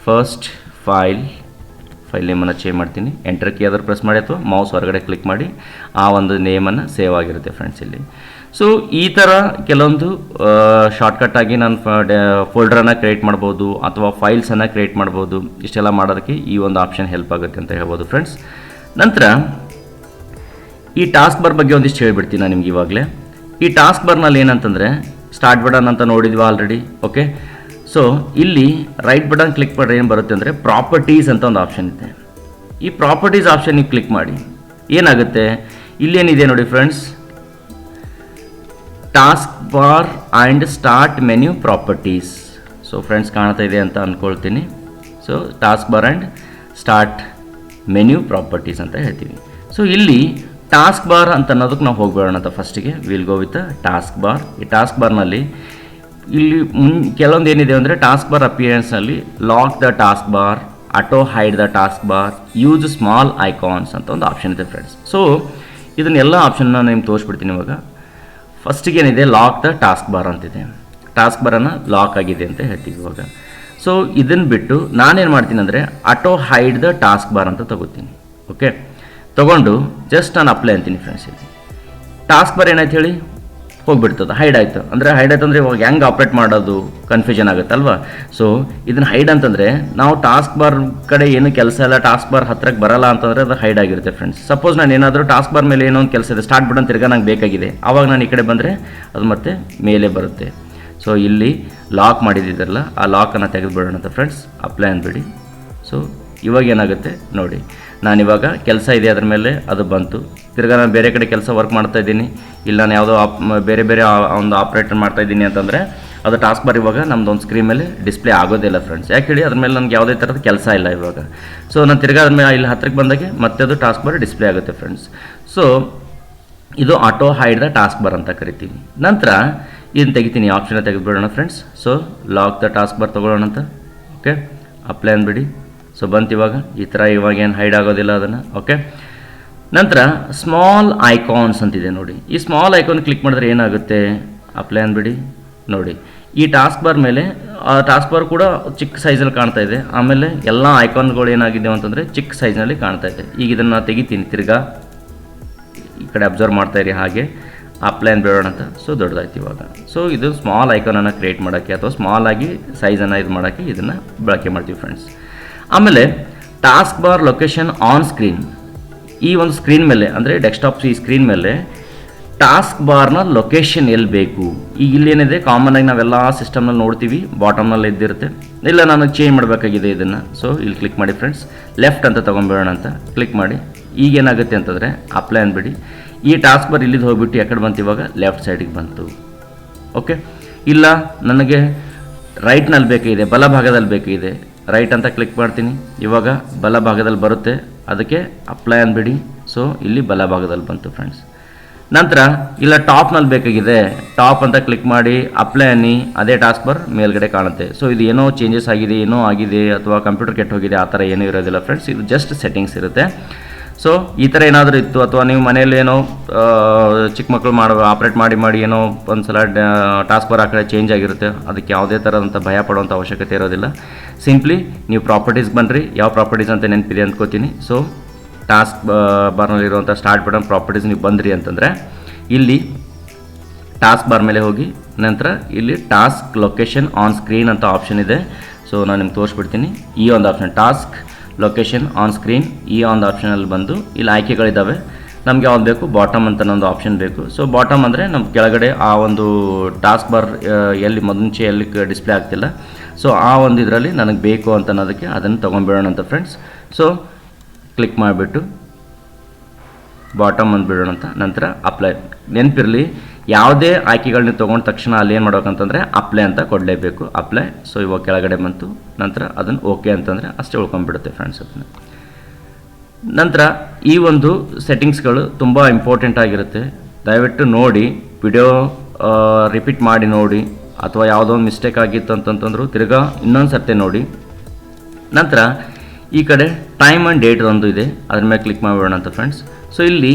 ಫಸ್ಟ್ ಫೈಲ್ ನೇಮನ್ನು ಚೇಂಜ್ ಮಾಡ್ತೀನಿ. ಎಂಟರ್ ಕೀ ಆದರೂ ಪ್ರೆಸ್ ಮಾಡಿ ಅಥವಾ ಮೌಸ್ ಹೊರಗಡೆ ಕ್ಲಿಕ್ ಮಾಡಿ ಆ ಒಂದು ನೇಮನ್ನು ಸೇವ್ ಆಗಿರುತ್ತೆ ಫ್ರೆಂಡ್ಸ್ ಇಲ್ಲಿ. ಸೊ ಈ ಥರ ಕೆಲವೊಂದು ಶಾರ್ಟ್ಕಟ್ಟಾಗಿ ನಾನು ಫೋಲ್ಡ್ರನ್ನು ಕ್ರಿಯೇಟ್ ಮಾಡ್ಬೋದು ಅಥವಾ ಫೈಲ್ಸನ್ನು ಕ್ರಿಯೇಟ್ ಮಾಡ್ಬೋದು. ಇಷ್ಟೆಲ್ಲ ಮಾಡೋದಕ್ಕೆ ಈ ಒಂದು ಆಪ್ಷನ್ ಹೆಲ್ಪ್ ಆಗುತ್ತೆ ಅಂತ ಹೇಳ್ಬೋದು ಫ್ರೆಂಡ್ಸ್. ನಂತರ ಈ ಟಾಸ್ಕ್ ಬಾರ್ ಬಗ್ಗೆ ಒಂದಿಷ್ಟು ಹೇಳ್ಬಿಡ್ತೀನಿ ನಾನು ನಿಮ್ಗೆ ಇವಾಗಲೇ. ಈ ಟಾಸ್ಕ್ ಬಾರ್ನಲ್ಲಿ ಏನಂತಂದರೆ ಸ್ಟಾರ್ಟ್ ಬಟನ್ ಅಂತ ನೋಡಿದ್ವಿ ಆಲ್ರೆಡಿ. ಓಕೆ, ಸೊ ಇಲ್ಲಿ ರೈಟ್ ಬಟನ್ ಕ್ಲಿಕ್ ಮಾಡಿದ್ರೆ ಏನು ಬರುತ್ತೆ ಅಂದರೆ ಪ್ರಾಪರ್ಟೀಸ್ ಅಂತ ಒಂದು ಆಪ್ಷನ್ ಇದೆ. ಈ ಪ್ರಾಪರ್ಟೀಸ್ ಆಪ್ಷನ್ ನೀವು ಕ್ಲಿಕ್ ಮಾಡಿ ಏನಾಗುತ್ತೆ, ಇಲ್ಲೇನಿದೆ ನೋಡಿ friends, task bar and start menu properties. So friends ಕಾಣ್ತಾ ಇದೆ ಅಂತ ಅಂದ್ಕೊಳ್ತೀನಿ. So task bar and start menu properties ಅಂತ ಹೇಳ್ತೀವಿ. ಸೊ ಇಲ್ಲಿ ಟಾಸ್ಕ್ ಬಾರ್ ಅಂತ ಅನ್ನೋದಕ್ಕೆ ನಾವು ಹೋಗ್ಬೇಡೋಣ ಅಂತ ಫಸ್ಟಿಗೆ. Will go with task bar. ಈ ಟಾಸ್ಕ್ ಬಾರ್ನಲ್ಲಿ ಇಲ್ಲಿ ಕೆಲವೊಂದು ಏನಿದೆ ಅಂದರೆ ಟಾಸ್ಕ್ ಬಾರ್ ಅಪಿಯರೆನ್ಸ್ನಲ್ಲಿ lock the task bar, auto hide the task bar, use small icons ಅಂತ ಒಂದು ಆಪ್ಷನ್ ಇದೆ ಫ್ರೆಂಡ್ಸ್. ಸೊ ಇದನ್ನೆಲ್ಲ ಆಪ್ಷನ್ನ ನಿಮ್ಗೆ ತೋರಿಸ್ಬಿಡ್ತೀನಿ ಇವಾಗ. ಫಸ್ಟಿಗೆ ಏನಿದೆ, ಲಾಕ್ ದ ಟಾಸ್ಕ್ ಬಾರ್ ಅಂತಿದೆ. ಟಾಸ್ಕ್ ಬಾರನ್ನು ಲಾಕ್ ಆಗಿದೆ ಅಂತ ಹೇಳ್ತೀವಿ ಇವಾಗ. ಸೊ ಇದನ್ನು ಬಿಟ್ಟು ನಾನೇನು ಮಾಡ್ತೀನಿ ಅಂದರೆ auto hide the task bar ಅಂತ ತಗೋತೀನಿ. ಓಕೆ, ತೊಗೊಂಡು ಜಸ್ಟ್ ನಾನು ಅಪ್ಲೈ ಅಂತೀನಿ ಫ್ರೆಂಡ್ಸ್. ಇಲ್ಲಿ ಟಾಸ್ಕ್ ಬಾರ್ ಏನಾಯ್ತು ಹೇಳಿ ಹೋಗ್ಬಿಡ್ತದೆ, ಹೈಡ್ ಆಯಿತು. ಅಂದರೆ ಹೈಡ್ ಆಯ್ತು ಅಂದರೆ ಇವಾಗ ಹೆಂಗೆ ಆಪ್ರೇಟ್ ಮಾಡೋದು ಕನ್ಫ್ಯೂಷನ್ ಆಗುತ್ತೆ ಅಲ್ವಾ. ಸೊ ಇದನ್ನು ಹೈಡ್ ಅಂತಂದರೆ ನಾವು ಟಾಸ್ಕ್ ಬಾರ್ ಕಡೆ ಏನು ಕೆಲಸ ಇಲ್ಲ, ಟಾಸ್ಕ್ ಬಾರ್ ಹತ್ರಕ್ಕೆ ಬರಲ್ಲ ಅಂತಂದರೆ ಅದು ಹೈಡ್ ಆಗಿರುತ್ತೆ ಫ್ರೆಂಡ್ಸ್. ಸಪೋಸ್ ನಾನು ಏನಾದರೂ ಟಾಸ್ಕ್ ಬಾರ್ ಮೇಲೆ ಏನೋ ಒಂದು ಕೆಲಸ ಇದೆ, ಸ್ಟಾರ್ಟ್ ಬಟನ್ ತಿರ್ಗಾ ನಂಗೆ ಬೇಕಾಗಿದೆ, ಆವಾಗ ನಾನು ಈ ಕಡೆ ಬಂದರೆ ಅದು ಮತ್ತೆ ಮೇಲೆ ಬರುತ್ತೆ. ಸೊ ಇಲ್ಲಿ ಲಾಕ್ ಮಾಡಿದ್ದಿದ್ರಲ್ಲ, ಆ ಲಾಕನ್ನು ತೆಗೆದುಬಿಡೋಣ ಅಂತ ಫ್ರೆಂಡ್ಸ್. ಅಪ್ಲೈ ಅಂದ್ಬಿಡಿ. ಸೊ ಇವಾಗ ಏನಾಗುತ್ತೆ ನೋಡಿ, ನಾನಿವಾಗ ಕೆಲಸ ಇದೆ ಅದ್ರ ಮೇಲೆ ಅದು ಬಂತು. ತಿರ್ಗಾ ನಾನು ಬೇರೆ ಕಡೆ ಕೆಲಸ ವರ್ಕ್ ಮಾಡ್ತಾ ಇದ್ದೀನಿ, ಇಲ್ಲ ನಾನು ಯಾವುದೋ ಬೇರೆ ಒಂದು ಆಪ್ರೇಟರ್ ಮಾಡ್ತಾ ಇದ್ದೀನಿ ಅಂತಂದರೆ ಅದು ಟಾಸ್ಕ್ ಬಾರ್ ಇವಾಗ ನಮ್ಮದು ಒಂದು ಸ್ಕ್ರೀನ್ ಮೇಲೆ ಡಿಸ್ಪ್ಲೇ ಆಗೋದಿಲ್ಲ ಫ್ರೆಂಡ್ಸ್. ಯಾಕೆ ಹೇಳಿ, ಅದ್ರ ಮೇಲೆ ನನಗೆ ಯಾವುದೇ ಥರದ ಕೆಲಸ ಇಲ್ಲ ಇವಾಗ. ಸೊ ನಾನು ತಿರ್ಗಾ ಅದ್ರ ಮೇಲೆ ಇಲ್ಲಿ ಹತ್ರಕ್ಕೆ ಬಂದಾಗೆ ಮತ್ತೆ ಅದು ಟಾಸ್ಕ್ ಬಾರ್ ಡಿಸ್ಪ್ಲೇ ಆಗುತ್ತೆ ಫ್ರೆಂಡ್ಸ್. ಸೊ ಇದು auto hide the task bar ಅಂತ ಕರಿತೀವಿ. ನಂತರ ಇದನ್ನು ತೆಗಿತೀನಿ, ಆಪ್ಷನ್ ತೆಗೆದುಬಿಡೋಣ friends. So lock the task bar ತೊಗೊಳ್ಳೋಣ ಅಂತ. Okay, apply ಅಂದ್ಬಿಡಿ. ಸೊ ಬಂತು ಇವಾಗ ಈ ಥರ. ಇವಾಗ ಏನು ಹೈಡ್ ಆಗೋದಿಲ್ಲ ಅದನ್ನು. ಓಕೆ, ನಂತರ ಸ್ಮಾಲ್ ಐಕಾನ್ಸ್ ಅಂತಿದೆ ನೋಡಿ. ಈ ಸ್ಮಾಲ್ ಐಕಾನ್ ಕ್ಲಿಕ್ ಮಾಡಿದ್ರೆ ಏನಾಗುತ್ತೆ, ಅಪ್ಲೈ ಅಂದ್ಬಿಡಿ. ನೋಡಿ ಈ ಟಾಸ್ಕ್ ಬಾರ್ ಮೇಲೆ ಆ ಟಾಸ್ಕ್ ಬಾರ್ ಕೂಡ ಚಿಕ್ಕ ಸೈಜಲ್ಲಿ ಕಾಣ್ತಾ ಇದೆ. ಆಮೇಲೆ ಎಲ್ಲ ಐಕಾನ್ಗಳು ಏನಾಗಿದೆ ಅಂತಂದರೆ ಚಿಕ್ಕ ಸೈಜ್ನಲ್ಲಿ ಕಾಣ್ತಾ ಇದೆ. ಈಗ ಇದನ್ನು ತೆಗಿತೀನಿ, ತಿರ್ಗಾ ಈ ಕಡೆ ಅಬ್ಸರ್ವ್ ಮಾಡ್ತಾ ಇರಿ ಹಾಗೆ. ಅಪ್ಲೈ ಬಿಡೋಣ ಅಂತ. ಸೊ ದೊಡ್ಡದಾಯ್ತು ಇವಾಗ. ಸೊ ಇದು ಸ್ಮಾಲ್ ಐಕಾನನ್ನು ಕ್ರಿಯೇಟ್ ಮಾಡೋಕ್ಕೆ ಅಥವಾ ಸ್ಮಾಲ್ ಆಗಿ ಸೈಜನ್ನು ಇದು ಮಾಡೋಕ್ಕೆ ಇದನ್ನು ಬಳಕೆ ಮಾಡ್ತೀವಿ ಫ್ರೆಂಡ್ಸ್. ಆಮೇಲೆ task bar location on screen. ಈ ಒಂದು ಸ್ಕ್ರೀನ್ ಮೇಲೆ ಅಂದರೆ ಡೆಸ್ಕ್ಟಾಪ್ ಈ ಸ್ಕ್ರೀನ್ ಮೇಲೆ ಟಾಸ್ಕ್ ಬಾರ್ನ ಲೊಕೇಶನ್ ಎಲ್ಲಿ ಬೇಕು. ಈಗ ಇಲ್ಲೇನಿದೆ, ಕಾಮನ್ನಾಗಿ ನಾವೆಲ್ಲ ಸಿಸ್ಟಮ್ನಲ್ಲಿ ನೋಡ್ತೀವಿ, ಬಾಟಮ್ನಲ್ಲಿ ಇದ್ದಿರುತ್ತೆ. ಇಲ್ಲ ನಾನು ಚೇಂಜ್ ಮಾಡಬೇಕಾಗಿದೆ ಇದನ್ನು. ಸೊ ಇಲ್ಲಿ ಕ್ಲಿಕ್ ಮಾಡಿ ಫ್ರೆಂಡ್ಸ್, ಲೆಫ್ಟ್ ಅಂತ ತೊಗೊಂಡ್ಬಿಡೋಣ ಅಂತ ಕ್ಲಿಕ್ ಮಾಡಿ. ಈಗೇನಾಗುತ್ತೆ ಅಂತಂದರೆ ಅಪ್ಲೈ ಅಂದ್ಬಿಡಿ. ಈ ಟಾಸ್ಕ್ ಬಾರ್ ಇಲ್ಲಿದ್ದು ಹೋಗ್ಬಿಟ್ಟು ಯಾಕಡೆ ಬಂತು, ಇವಾಗ ಲೆಫ್ಟ್ ಸೈಡಿಗೆ ಬಂತು. ಓಕೆ, ಇಲ್ಲ ನನಗೆ ರೈಟ್ನಲ್ಲಿ ಬೇಕಾಗಿದೆ, ಬಲಭಾಗದಲ್ಲಿ ಬೇಕಾಗಿದೆ, ರೈಟ್ ಅಂತ ಕ್ಲಿಕ್ ಮಾಡ್ತೀನಿ. ಇವಾಗ ಬಲಭಾಗದಲ್ಲಿ ಬರುತ್ತೆ, ಅದಕ್ಕೆ ಅಪ್ಲೈ ಅಂದ್ಬಿಡಿ. ಸೊ ಇಲ್ಲಿ ಬಲಭಾಗದಲ್ಲಿ ಬಂತು ಫ್ರೆಂಡ್ಸ್. ನಂತರ ಇಲ್ಲ ಟಾಪ್ನಲ್ಲಿ ಬೇಕಾಗಿದೆ, ಟಾಪ್ ಅಂತ ಕ್ಲಿಕ್ ಮಾಡಿ ಅಪ್ಲೈ ಅನ್ನಿ, ಅದೇ ಟಾಸ್ಕ್ ಬಾರ್ ಮೇಲ್ಗಡೆ ಕಾಣುತ್ತೆ. ಸೊ ಇದು ಏನೋ ಚೇಂಜಸ್ ಆಗಿದೆ, ಏನೋ ಆಗಿದೆ ಅಥವಾ ಕಂಪ್ಯೂಟರ್ ಕೆಟ್ಟು ಹೋಗಿದೆ, ಆ ಥರ ಏನೂ ಇರೋದಿಲ್ಲ ಫ್ರೆಂಡ್ಸ್. ಇದು ಜಸ್ಟ್ ಸೆಟ್ಟಿಂಗ್ಸ್ ಇರುತ್ತೆ. ಸೊ ಈ ಥರ ಏನಾದರೂ ಇತ್ತು ಅಥವಾ ನೀವು ಮನೆಯಲ್ಲಿ ಏನೋ ಚಿಕ್ಕ ಮಕ್ಕಳು ಆಪ್ರೇಟ್ ಮಾಡಿ ಏನೋ ಒಂದು ಸಲ ಟಾಸ್ಕ್ ಬಾರ್ ಆ ಕಡೆ ಚೇಂಜ್ ಆಗಿರುತ್ತೆ, ಅದಕ್ಕೆ ಯಾವುದೇ ಥರದಂಥ ಭಯ ಪಡುವಂಥ ಅವಶ್ಯಕತೆ ಇರೋದಿಲ್ಲ. ಸಿಂಪ್ಲಿ ನೀವು ಪ್ರಾಪರ್ಟೀಸ್ ಬನ್ನಿರಿ. ಯಾವ ಪ್ರಾಪರ್ಟೀಸ್ ಅಂತ ನೆನಪಿದೆ ಅಂದ್ಕೋತೀನಿ. ಸೊ ಟಾಸ್ಕ್ ಬಾರ್ನಲ್ಲಿರುವಂಥ ಸ್ಟಾರ್ಟ್ ಬಟನ್ ಪ್ರಾಪರ್ಟೀಸ್ ನೀವು ಬಂದ್ರಿ ಅಂತಂದರೆ ಇಲ್ಲಿ ಟಾಸ್ಕ್ ಬಾರ್ ಮೇಲೆ ಹೋಗಿ ನಂತರ ಇಲ್ಲಿ ಟಾಸ್ಕ್ ಲೊಕೇಶನ್ ಆನ್ ಸ್ಕ್ರೀನ್ ಅಂತ ಆಪ್ಷನ್ ಇದೆ. ಸೊ ನಾನು ನಿಮ್ಗೆ ತೋರಿಸ್ಬಿಡ್ತೀನಿ. ಈ ಒಂದು option task location on screen ಈ ಒಂದು ಆಪ್ಷನಲ್ಲಿ ಬಂದು ಇಲ್ಲಿ ಆಯ್ಕೆಗಳಿದ್ದಾವೆ. ನಮಗೆ ಯಾವ್ದು ಬೇಕು, ಬಾಟಮ್ ಅಂತ ಒಂದು ಆಪ್ಷನ್ ಬೇಕು. ಸೊ ಬಾಟಮ್ ಅಂದರೆ ನಮ್ಮ ಕೆಳಗಡೆ ಆ ಒಂದು ಟಾಸ್ಕ್ ಬಾರ್ ಎಲ್ಲಿ ಮುಂಚೆ ಎಲ್ಲಿ ಡಿಸ್ಪ್ಲೇ ಆಗ್ತಿಲ್ಲ, ಸೊ ಆ ಒಂದು ಇದರಲ್ಲಿ ನನಗೆ ಬೇಕು ಅಂತ ಅನ್ನೋದಕ್ಕೆ ಅದನ್ನು ತೊಗೊಂಡ್ಬಿಡೋಣ ಅಂತ ಫ್ರೆಂಡ್ಸ್. ಸೊ ಕ್ಲಿಕ್ ಮಾಡಿಬಿಟ್ಟು ಬಾಟಮ್ ಅಂದ್ಬಿಡೋಣ ಅಂತ. ನಂತರ ಅಪ್ಲೈ. ನೆನಪಿರಲಿ, ಯಾವುದೇ ಆಯ್ಕೆಗಳನ್ನ ತೊಗೊಂಡ ತಕ್ಷಣ ಅಲ್ಲಿ ಏನು ಮಾಡ್ಬೇಕಂತಂದರೆ ಅಪ್ಲೈ ಅಂತ ಕೊಡಲೇಬೇಕು. ಅಪ್ಲೈ. ಸೊ ಇವಾಗ ಕೆಳಗಡೆ ಬಂತು. ನಂತರ ಅದನ್ನು ಓಕೆ ಅಂತಂದರೆ ಅಷ್ಟೇ ಉಳ್ಕೊಂಡ್ಬಿಡುತ್ತೆ ಫ್ರೆಂಡ್ಸ್. ಅದನ್ನು ನಂತರ ಈ ಒಂದು ಸೆಟ್ಟಿಂಗ್ಸ್ಗಳು ತುಂಬ ಇಂಪಾರ್ಟೆಂಟ್ ಆಗಿರುತ್ತೆ. ದಯವಿಟ್ಟು ನೋಡಿ, ವಿಡಿಯೋ ರಿಪೀಟ್ ಮಾಡಿ ನೋಡಿ, ಅಥವಾ ಯಾವುದೋ ಒಂದು ಮಿಸ್ಟೇಕ್ ಆಗಿತ್ತು ಅಂತಂತಂದ್ರು ತಿರ್ಗಾ ಇನ್ನೊಂದು ಸರ್ತಿ ನೋಡಿ. ನಂತರ ಈ ಕಡೆ ಟೈಮ್ ಆ್ಯಂಡ್ ಡೇಟ್ ಒಂದು ಇದೆ, ಅದ್ರ ಮೇಲೆ ಕ್ಲಿಕ್ ಮಾಡಿಬಿಡೋಣ ಅಂತ ಫ್ರೆಂಡ್ಸ್. ಸೊ ಇಲ್ಲಿ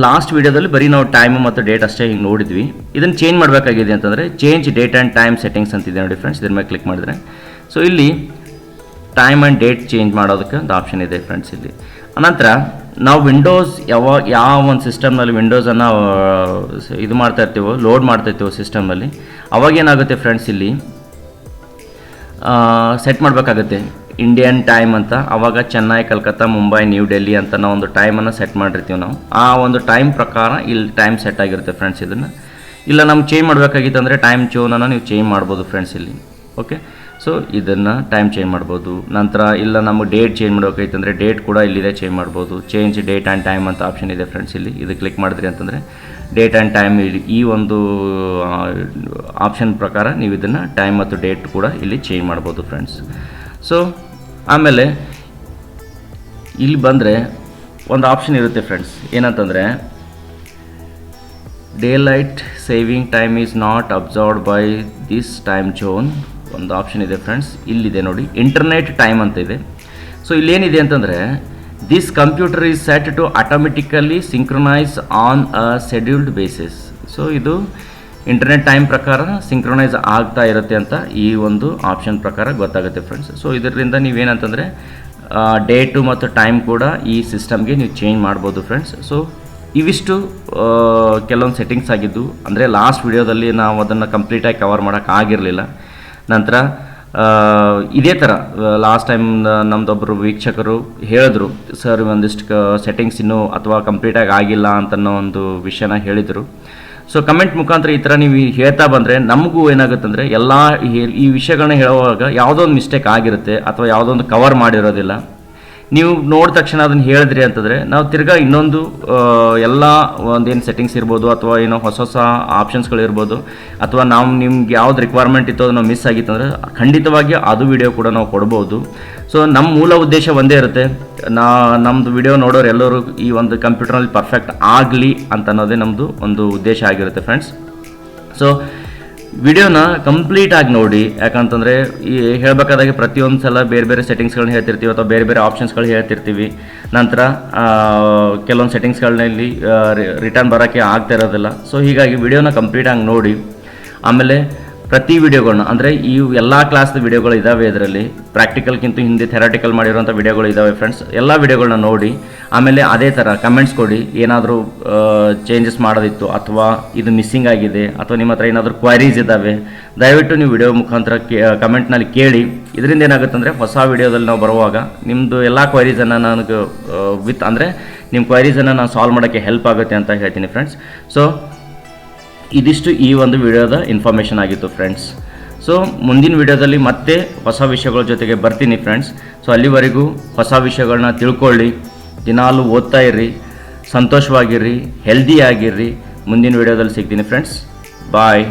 ಲಾಸ್ಟ್ ವೀಡಿಯೋದಲ್ಲಿ ಬರೀ ನಾವು ಟೈಮು ಮತ್ತು ಡೇಟ್ ಅಷ್ಟೇ ಹಿಂಗೆ ನೋಡಿದ್ವಿ. ಇದನ್ನು ಚೇಂಜ್ ಮಾಡಬೇಕಾಗಿದೆ ಅಂತಂದರೆ change date and time settings ಅಂತಿದೆ ನೋಡಿ ಫ್ರೆಂಡ್ಸ್. ಇದ್ರ ಮೇಲೆ ಕ್ಲಿಕ್ ಮಾಡಿದ್ರೆ ಸೊ ಇಲ್ಲಿ ಟೈಮ್ ಆ್ಯಂಡ್ ಡೇಟ್ ಚೇಂಜ್ ಮಾಡೋದಕ್ಕೆ ಒಂದು ಆಪ್ಷನ್ ಇದೆ ಫ್ರೆಂಡ್ಸ್ ಇಲ್ಲಿ. ಅನಂತರ ನಾವು ವಿಂಡೋಸ್ ಯಾವ ಒಂದು ಸಿಸ್ಟಮ್ನಲ್ಲಿ ವಿಂಡೋಸನ್ನು ಇದು ಮಾಡ್ತಾ ಇರ್ತೀವೋ, ಲೋಡ್ ಮಾಡ್ತಾ ಇರ್ತೀವೋ ಸಿಸ್ಟಮಲ್ಲಿ, ಅವಾಗೇನಾಗುತ್ತೆ ಫ್ರೆಂಡ್ಸ್, ಇಲ್ಲಿ ಸೆಟ್ ಮಾಡಬೇಕಾಗುತ್ತೆ ಇಂಡಿಯನ್ ಟೈಮ್ ಅಂತ. ಆವಾಗ ಚೆನ್ನೈ, ಕಲ್ಕತ್ತಾ, ಮುಂಬೈ, ನ್ಯೂ ಡೆಲ್ಲಿ ಅಂತ ನಾವು ಒಂದು ಟೈಮನ್ನು ಸೆಟ್ ಮಾಡಿರ್ತೀವಿ ನಾವು. ಆ ಒಂದು ಟೈಮ್ ಪ್ರಕಾರ ಇಲ್ಲಿ ಟೈಮ್ ಸೆಟ್ ಆಗಿರುತ್ತೆ ಫ್ರೆಂಡ್ಸ್. ಇದನ್ನು ಇಲ್ಲ ನಮ್ಗೆ ಚೇಂಜ್ ಮಾಡಬೇಕಾಗಿತ್ತು ಅಂದರೆ ಟೈಮ್ ಜೋನನ್ನು ನೀವು ಚೇಂಜ್ ಮಾಡ್ಬೋದು ಫ್ರೆಂಡ್ಸ್ ಇಲ್ಲಿ. ಓಕೆ, ಸೊ ಇದನ್ನು ಟೈಮ್ ಚೇಂಜ್ ಮಾಡ್ಬೋದು. ನಂತರ ಇಲ್ಲ ನಮಗೆ ಡೇಟ್ ಚೇಂಜ್ ಮಾಡಬೇಕಾಯ್ತು ಅಂದರೆ ಡೇಟ್ ಕೂಡ ಇಲ್ಲಿದೆ, ಚೇಂಜ್ ಮಾಡ್ಬೋದು. ಚೇಂಜ್ ಡೇಟ್ ಆ್ಯಂಡ್ ಟೈಮ್ ಅಂತ ಆಪ್ಷನ್ ಇದೆ ಫ್ರೆಂಡ್ಸ್ ಇಲ್ಲಿ. ಇದು ಕ್ಲಿಕ್ ಮಾಡಿದ್ರಿ ಅಂತಂದರೆ ಡೇಟ್ ಆ್ಯಂಡ್ ಟೈಮ್ ಈ ಒಂದು ಆಪ್ಷನ್ ಪ್ರಕಾರ ನೀವು ಇದನ್ನು ಟೈಮ್ ಮತ್ತು ಡೇಟ್ ಕೂಡ ಇಲ್ಲಿ ಚೇಂಜ್ ಮಾಡ್ಬೋದು ಫ್ರೆಂಡ್ಸ್. ಸೊ ಆಮೇಲೆ ಇಲ್ಲಿ ಬಂದರೆ ಒಂದು ಆಪ್ಷನ್ ಇರುತ್ತೆ ಫ್ರೆಂಡ್ಸ್, ಏನಂತಂದರೆ daylight saving time is not observed by this time zone ಒಂದು ಆಪ್ಷನ್ ಇದೆ ಫ್ರೆಂಡ್ಸ್. ಇಲ್ಲಿದೆ ನೋಡಿ, ಇಂಟರ್ನೆಟ್ ಟೈಮ್ ಅಂತ ಇದೆ. ಸೊ ಇಲ್ಲೇನಿದೆ ಅಂತಂದರೆ this computer is set to automatically synchronise on a scheduled basis. So ಇದು ಇಂಟರ್ನೆಟ್ ಟೈಮ್ ಪ್ರಕಾರ ಸಿಂಕ್ರೊನೈಸ್ ಆಗ್ತಾ ಇರುತ್ತೆ ಅಂತ ಈ ಒಂದು ಆಪ್ಷನ್ ಪ್ರಕಾರ ಗೊತ್ತಾಗುತ್ತೆ ಫ್ರೆಂಡ್ಸ್. ಸೊ ಇದರಿಂದ ನೀವೇನಂತಂದರೆ ಡೇಟು ಮತ್ತು ಟೈಮ್ ಕೂಡ ಈ ಸಿಸ್ಟಮ್ಗೆ ನೀವು ಚೇಂಜ್ ಮಾಡ್ಬೋದು ಫ್ರೆಂಡ್ಸ್. ಸೊ ಇವಿಷ್ಟು ಕೆಲವೊಂದು ಸೆಟ್ಟಿಂಗ್ಸ್ ಆಗಿದ್ದು, ಅಂದರೆ ಲಾಸ್ಟ್ ವಿಡಿಯೋದಲ್ಲಿ ನಾವು ಅದನ್ನು ಕಂಪ್ಲೀಟಾಗಿ ಕವರ್ ಮಾಡೋಕ್ಕಾಗಿರಲಿಲ್ಲ. ನಂತರ ಇದೇ ಥರ ಲಾಸ್ಟ್ ಟೈಮ್ ನಮ್ಮದೊಬ್ಬರು ವೀಕ್ಷಕರು ಹೇಳಿದ್ರು, ಸರ್ ಒಂದಿಷ್ಟು ಸೆಟ್ಟಿಂಗ್ಸ್ ಇನ್ನೂ ಅಥವಾ ಕಂಪ್ಲೀಟಾಗಿ ಆಗಿಲ್ಲ ಅಂತನ್ನೋ ಒಂದು ವಿಷಯನ ಹೇಳಿದರು. ಸೊ ಕಮೆಂಟ್ ಮುಖಾಂತರ ಈ ಥರ ನೀವು ಹೇಳ್ತಾ ಬಂದರೆ ನಮಗೂ ಏನಾಗುತ್ತೆ ಎಲ್ಲ ಈ ವಿಷಯಗಳನ್ನ ಹೇಳುವಾಗ ಯಾವುದೋ ಒಂದು ಮಿಸ್ಟೇಕ್ ಆಗಿರುತ್ತೆ ಅಥವಾ ಯಾವುದೋ ಒಂದು ಕವರ್ ಮಾಡಿರೋದಿಲ್ಲ. ನೀವು ನೋಡಿದ ತಕ್ಷಣ ಅದನ್ನು ಹೇಳಿದ್ರಿ ಅಂತಂದರೆ ನಾವು ತಿರ್ಗಾ ಇನ್ನೊಂದು ಎಲ್ಲ ಒಂದೇನು ಸೆಟ್ಟಿಂಗ್ಸ್ ಇರ್ಬೋದು ಅಥವಾ ಏನೋ ಹೊಸ ಹೊಸ ಆಪ್ಷನ್ಸ್ಗಳಿರ್ಬೋದು ಅಥವಾ ನಾವು ನಿಮ್ಗೆ ಯಾವ್ದು ರಿಕ್ವೈರ್ಮೆಂಟ್ ಇತ್ತು ಅದು ನಾವು ಮಿಸ್ ಆಗಿತ್ತು ಅಂದರೆ ಖಂಡಿತವಾಗಿ ಅದು ವಿಡಿಯೋ ಕೂಡ ನಾವು ಕೊಡ್ಬೋದು. ಸೊ ನಮ್ಮ ಮೂಲ ಉದ್ದೇಶ ಒಂದೇ ಇರುತ್ತೆ, ನಮ್ಮದು ವಿಡಿಯೋ ನೋಡೋರು ಎಲ್ಲರೂ ಈ ಒಂದು ಕಂಪ್ಯೂಟರ್ನಲ್ಲಿ ಪರ್ಫೆಕ್ಟ್ ಆಗಲಿ ಅಂತ ಅನ್ನೋದೇ ನಮ್ಮದು ಒಂದು ಉದ್ದೇಶ ಆಗಿರುತ್ತೆ ಫ್ರೆಂಡ್ಸ್. ಸೊ ವಿಡಿಯೋನ ಕಂಪ್ಲೀಟಾಗಿ ನೋಡಿ, ಯಾಕಂತಂದರೆ ಈ ಹೇಳಬೇಕಾದಾಗೆ ಪ್ರತಿಯೊಂದು ಸಲ ಬೇರೆ ಬೇರೆ ಸೆಟ್ಟಿಂಗ್ಸ್ಗಳನ್ನ ಹೇಳ್ತಿರ್ತೀವಿ ಅಥವಾ ಬೇರೆ ಬೇರೆ ಆಪ್ಷನ್ಸ್ಗಳು ಹೇಳ್ತಿರ್ತೀವಿ. ನಂತರ ಕೆಲವೊಂದು ಸೆಟ್ಟಿಂಗ್ಸ್ಗಳಲ್ಲಿ ರಿಟರ್ನ್ ಬರೋಕ್ಕೆ ಆಗ್ತಾ ಇರೋದಿಲ್ಲ. ಸೊ ಹೀಗಾಗಿ ವಿಡಿಯೋನ ಕಂಪ್ಲೀಟಾಗಿ ನೋಡಿ. ಆಮೇಲೆ ಪ್ರತಿ ವಿಡಿಯೋಗಳನ್ನ ಅಂದರೆ ಈ ಎಲ್ಲ ಕ್ಲಾಸ್ದ ವಿಡಿಯೋಗಳು ಇದ್ದಾವೆ, ಇದರಲ್ಲಿ ಪ್ರಾಕ್ಟಿಕಲ್ಗಿಂತ ಹಿಂದೆ ಥೆರಾಟಿಕಲ್ ಮಾಡಿರುವಂಥ ವಿಡಿಯೋಗಳು ಇದ್ದಾವೆ ಫ್ರೆಂಡ್ಸ್. ಎಲ್ಲ ವಿಡಿಯೋಗಳನ್ನ ನೋಡಿ ಆಮೇಲೆ ಅದೇ ಥರ ಕಮೆಂಟ್ಸ್ ಕೊಡಿ, ಏನಾದರೂ ಚೇಂಜಸ್ ಮಾಡೋದಿತ್ತು ಅಥವಾ ಇದು ಮಿಸ್ಸಿಂಗ್ ಆಗಿದೆ ಅಥವಾ ನಿಮ್ಮ ಹತ್ರ ಏನಾದರೂ ಕ್ವೈರೀಸ್ ಇದ್ದಾವೆ, ದಯವಿಟ್ಟು ನೀವು ವಿಡಿಯೋ ಮುಖಾಂತರ ಕಮೆಂಟ್ನಲ್ಲಿ ಕೇಳಿ. ಇದರಿಂದ ಏನಾಗುತ್ತೆ ಅಂದರೆ ಹೊಸ ವಿಡಿಯೋದಲ್ಲಿ ನಾವು ಬರುವಾಗ ನಿಮ್ಮದು ಎಲ್ಲ ಕ್ವೈರೀಸನ್ನು ನನಗೆ ಅಂದರೆ ನಿಮ್ಮ ಕ್ವೈರೀಸನ್ನು ನಾನು ಸಾಲ್ವ್ ಮಾಡೋಕ್ಕೆ ಹೆಲ್ಪ್ ಆಗುತ್ತೆ ಅಂತ ಹೇಳ್ತೀನಿ ಫ್ರೆಂಡ್ಸ್. ಸೊ ಇದಿಷ್ಟು ಈ ಒಂದು ವಿಡಿಯೋದ ಇನ್ಫಾರ್ಮೇಷನ್ ಆಗಿತ್ತು ಫ್ರೆಂಡ್ಸ್. ಸೊ ಮುಂದಿನ ವಿಡಿಯೋದಲ್ಲಿ ಮತ್ತೆ ಹೊಸ ವಿಷಯಗಳ ಜೊತೆಗೆ ಬರ್ತೀನಿ ಫ್ರೆಂಡ್ಸ್. ಸೊ ಅಲ್ಲಿವರೆಗೂ ಹೊಸ ವಿಷಯಗಳನ್ನ ತಿಳ್ಕೊಳ್ಳಿ, ದಿನಾಲೂ ಓದ್ತಾ ಇರ್ರಿ, ಸಂತೋಷವಾಗಿರ್ರಿ, ಹೆಲ್ದಿಯಾಗಿರ್ರಿ. ಮುಂದಿನ ವಿಡಿಯೋದಲ್ಲಿ ಸಿಗ್ತೀನಿ ಫ್ರೆಂಡ್ಸ್. ಬಾಯ್.